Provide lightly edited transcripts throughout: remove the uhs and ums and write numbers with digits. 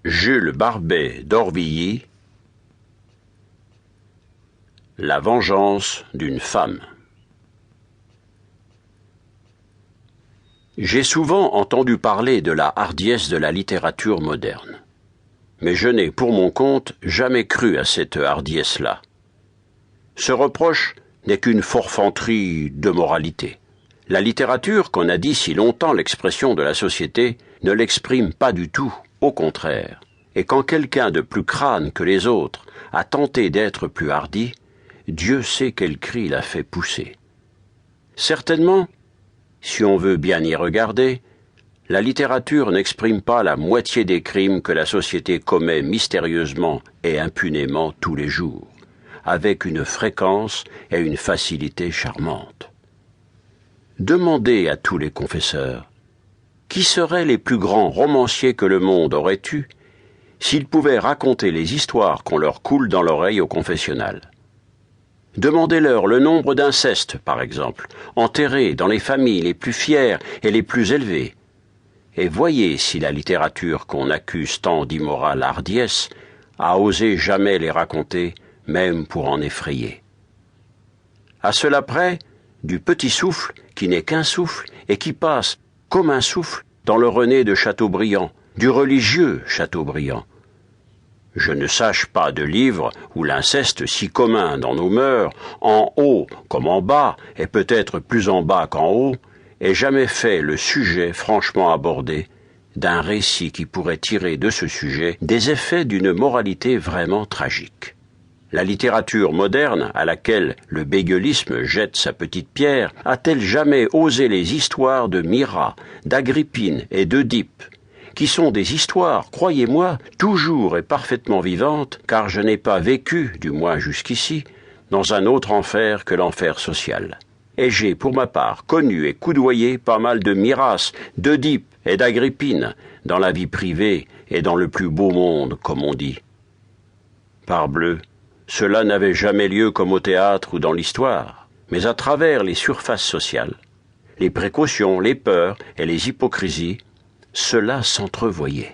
Jules Barbet d'Orvilly. La vengeance d'une femme. J'ai souvent entendu parler de la hardiesse de la littérature moderne. Mais je n'ai, pour mon compte, jamais cru à cette hardiesse-là. Ce reproche n'est qu'une forfanterie de moralité. La littérature, qu'on a dit si longtemps l'expression de la société, ne l'exprime pas du tout, au contraire. Et quand quelqu'un de plus crâne que les autres a tenté d'être plus hardi, Dieu sait quel cri l'a fait pousser. Certainement, si on veut bien y regarder, la littérature n'exprime pas la moitié des crimes que la société commet mystérieusement et impunément tous les jours, avec une fréquence et une facilité charmantes. Demandez à tous les confesseurs, qui seraient les plus grands romanciers que le monde aurait eus s'ils pouvaient raconter les histoires qu'on leur coule dans l'oreille au confessionnal. Demandez-leur le nombre d'incestes, par exemple, enterrés dans les familles les plus fières et les plus élevées, et voyez si la littérature qu'on accuse tant d'immorale hardiesse a osé jamais les raconter, même pour en effrayer. À cela près, du petit souffle, qui n'est qu'un souffle, et qui passe, comme un souffle, dans le René de Chateaubriand, du religieux Chateaubriand. Je ne sache pas de livre où l'inceste si commun dans nos mœurs, en haut comme en bas, et peut-être plus en bas qu'en haut, ait jamais fait le sujet franchement abordé d'un récit qui pourrait tirer de ce sujet des effets d'une moralité vraiment tragique. La littérature moderne, à laquelle le bégueulisme jette sa petite pierre, a-t-elle jamais osé les histoires de Myrrha, d'Agrippine et d'Œdipe, qui sont des histoires, croyez-moi, toujours et parfaitement vivantes, car je n'ai pas vécu, du moins jusqu'ici, dans un autre enfer que l'enfer social. Et j'ai, pour ma part, connu et coudoyé pas mal de Myrrhas, d'Œdipe et d'Agrippine, dans la vie privée et dans le plus beau monde, comme on dit. Parbleu, cela n'avait jamais lieu comme au théâtre ou dans l'histoire, mais à travers les surfaces sociales, les précautions, les peurs et les hypocrisies, cela s'entrevoyait.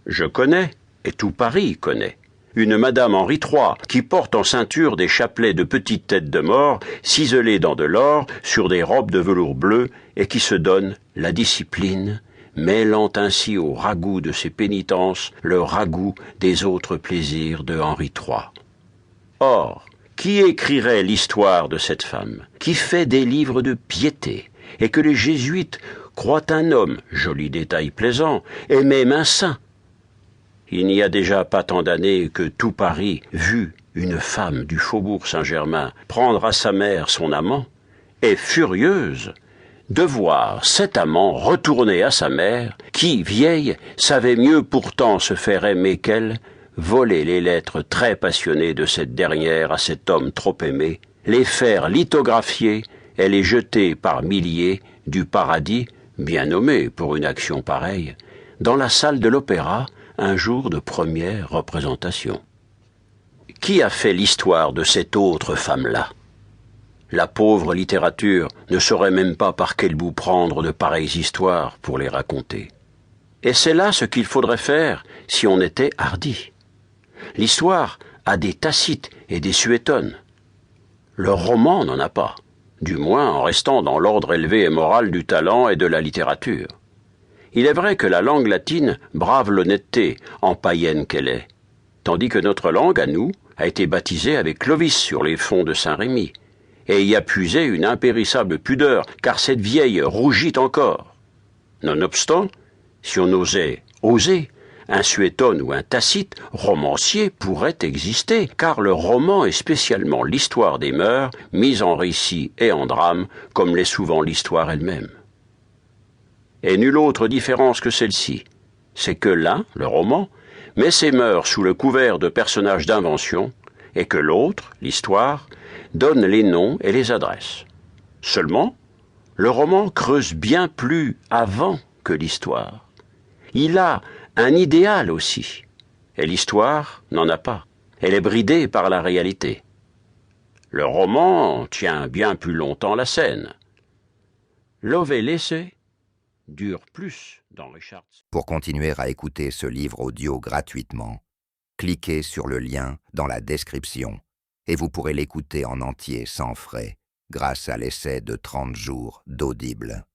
Je connais, et tout Paris connaît, une Madame Henri III qui porte en ceinture des chapelets de petites têtes de mort ciselées dans de l'or sur des robes de velours bleu et qui se donne la discipline, mêlant ainsi au ragoût de ses pénitences le ragoût des autres plaisirs de Henri III. Or, qui écrirait l'histoire de cette femme, qui fait des livres de piété, et que les jésuites croient un homme, joli détail plaisant, et même un saint? Il n'y a déjà pas tant d'années que tout Paris vit une femme du faubourg Saint-Germain prendre à sa mère son amant, est furieuse de voir cet amant retourner à sa mère, qui, vieille, savait mieux pourtant se faire aimer qu'elle, voler les lettres très passionnées de cette dernière à cet homme trop aimé, les faire lithographier et les jeter par milliers du paradis, bien nommé pour une action pareille, dans la salle de l'opéra un jour de première représentation. Qui a fait l'histoire de cette autre femme-là? La pauvre littérature ne saurait même pas par quel bout prendre de pareilles histoires pour les raconter. Et c'est là ce qu'il faudrait faire si on était hardi. L'histoire a des Tacite et des Suétone. Le roman n'en a pas, du moins en restant dans l'ordre élevé et moral du talent et de la littérature. Il est vrai que la langue latine brave l'honnêteté, en païenne qu'elle est, tandis que notre langue, à nous, a été baptisée avec Clovis sur les fonds de Saint-Rémy, et y a puisé une impérissable pudeur, car cette vieille rougit encore. Nonobstant, si on osait oser, un Suétone ou un Tacite, romancier, pourrait exister, car le roman est spécialement l'histoire des mœurs, mise en récit et en drame, comme l'est souvent l'histoire elle-même. Et nulle autre différence que celle-ci, c'est que l'un, le roman, met ses mœurs sous le couvert de personnages d'invention, et que l'autre, l'histoire, donne les noms et les adresses. Seulement, le roman creuse bien plus avant que l'histoire. Il a un idéal aussi, et l'histoire n'en a pas. Elle est bridée par la réalité. Le roman tient bien plus longtemps la scène. Love laissé, dure plus dans Richard. Pour continuer à écouter ce livre audio gratuitement, cliquez sur le lien dans la description et vous pourrez l'écouter en entier sans frais grâce à l'essai de 30 jours d'Audible.